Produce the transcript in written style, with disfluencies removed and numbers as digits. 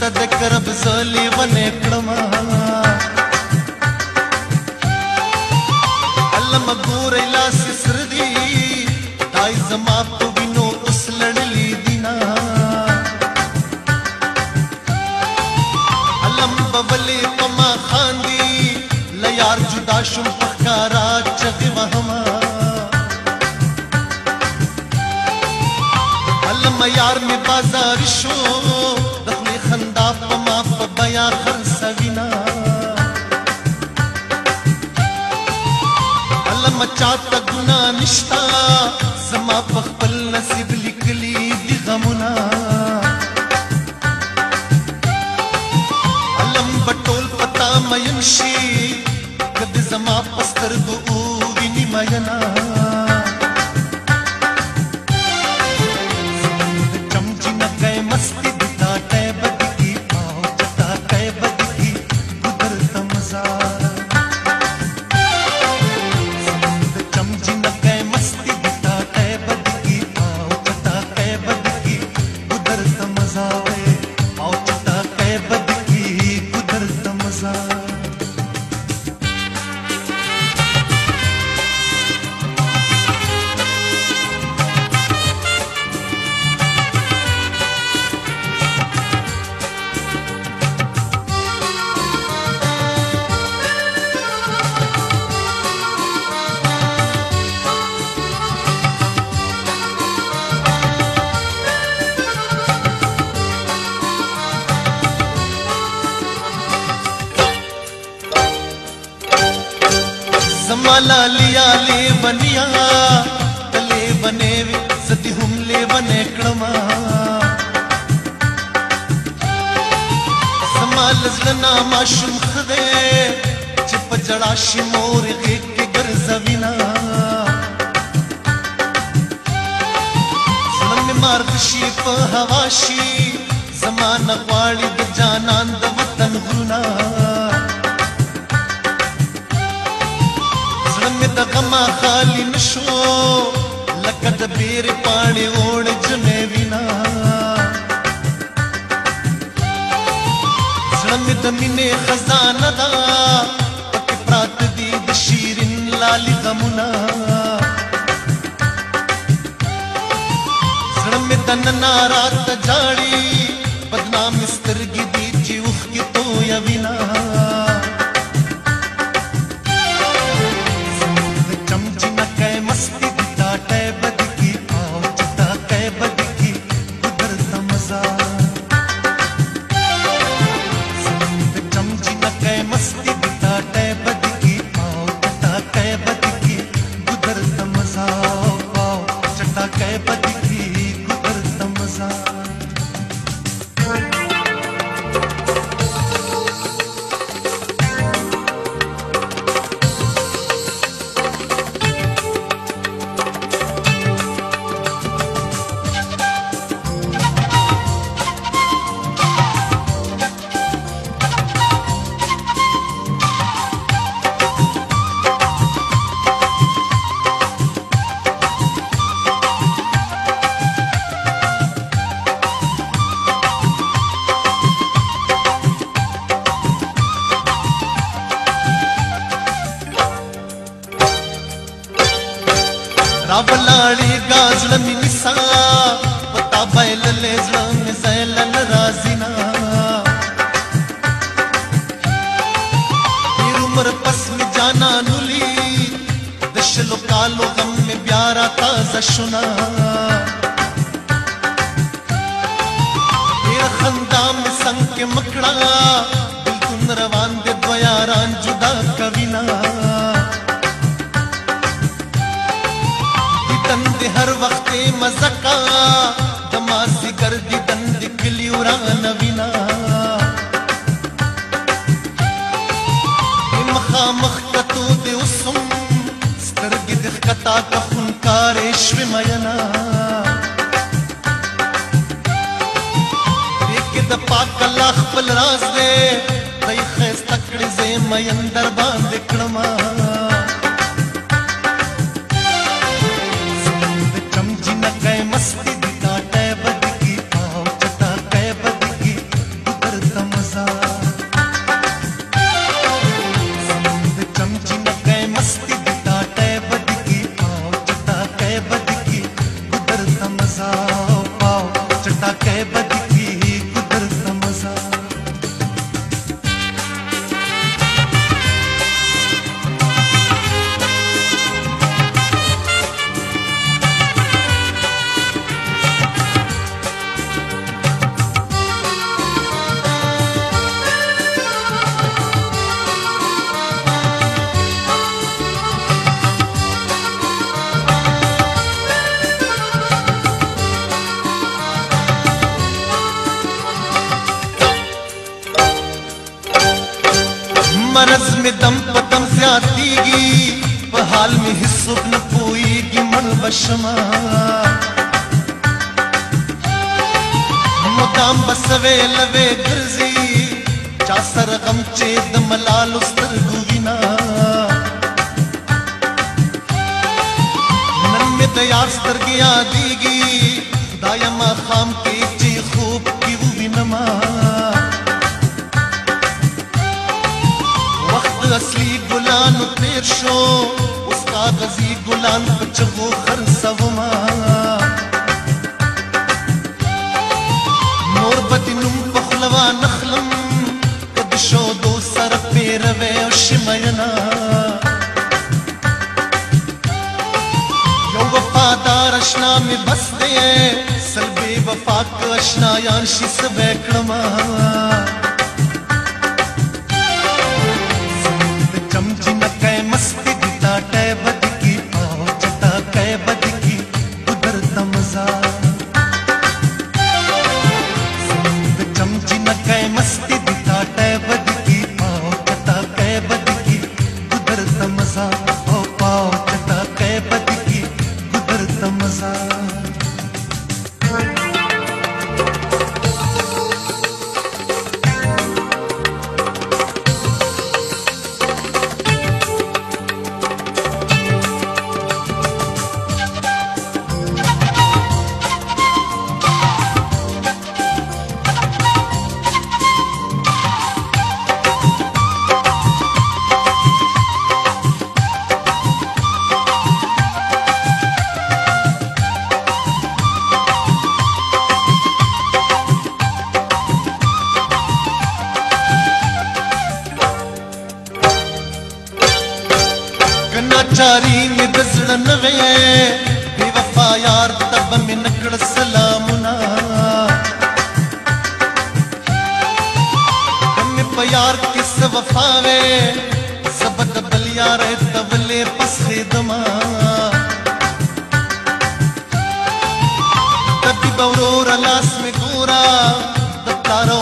د کرب زلی ونې کړما علم ګورې لاس سر دی دای زما په وینو اوس لړلې دینا علم بولې پما خاندي لیار جدا شم پخکارا چغي وهما علم یار می بازار شو دخلی خندا پما په بیا خرڅوینا علم چاته ګنا نشتا زما په خپل نصیب لیکلي دي غمونه علم بټول پتا مین شي کد زما پستر دو ویني ماینا زمالا لیا لے بنیا تلے بنے وی ستی ہم لے بنے کڑما زمال زلنا ماشم خدے چپ جڑا شمور غیق کے گرزوینا زمن مارغشی پا ہواشی زمان غواړي د جانان د وطن غرونا د غما خالی نشو لکه د بیر پاڼې اوړ جمې وینا زړه مې د مینې خزانه ده پکې پراته دي د شیرین لالي غمونه زړه مې دننه راته جاړي بدنامې سترګې دي چې اوښکې تویوینا راولاړي غازل می نسا پتا بیل لې زړه می زیلل رازینا پیر عمر پس می جانا نولي دشلو کالو غم می بیارا تازه شنا پیر خندا می څنګه کې مکړه دل روان دي دویاران جدا کوینا ہر وقت مزکا دماسی کر دی دند کلی وران وینا مخا مختتو دی اسم سترگی دی خطا کا خونکار شو مینا دیکھ دا پاک اللہ خپل راز دے دی خیز تکڑی زی مین در باند کڑما مستی دی کاٹے بدگی آو چٹا کے بدگی ادھر मजा समंद चमची न गए मस्ती बिता टै बद की पाओ चटा कै बद की कुदरत मजा पाओ चटा कै बद की कुदरत मजा मरज में दम पतम ज्यादीगी बहाल में हिस्सुक न पोईगी मन बशमा मुदाम बसवे लवे गिरजी चासर गम चेद मलाल उस्तर गुविना नन में दयार स्तर गया दीगी दायमा खाम के ची खूब की वो विनमा असली गुलान तेर शो उसका गजी गुलान बचगो खरसवमा मोर बतिनुम पखलवा नखलम कद शो दो सर पेरवे शिमयना यो वफादार अशना में बस दे सलबे वफाक अशना यानशी सबैकड़मा चमची न कै मस्ती बिता टै बद की पाओ चटा कै बद की कुदरत मजा चमची न कै मस्ती बिता टै बद की पाओ चटा कै बद की कुदरत मजा ओ पाओ चटा कै बद की कुदरत मजा चारी में दसड़न वे बेवफा यार तब में नकड़ सलामुना में प्यार किस वफावे सबक बलिया रहे तबले पसे दमा तभी बौरोर लास में गोरा दत्तारो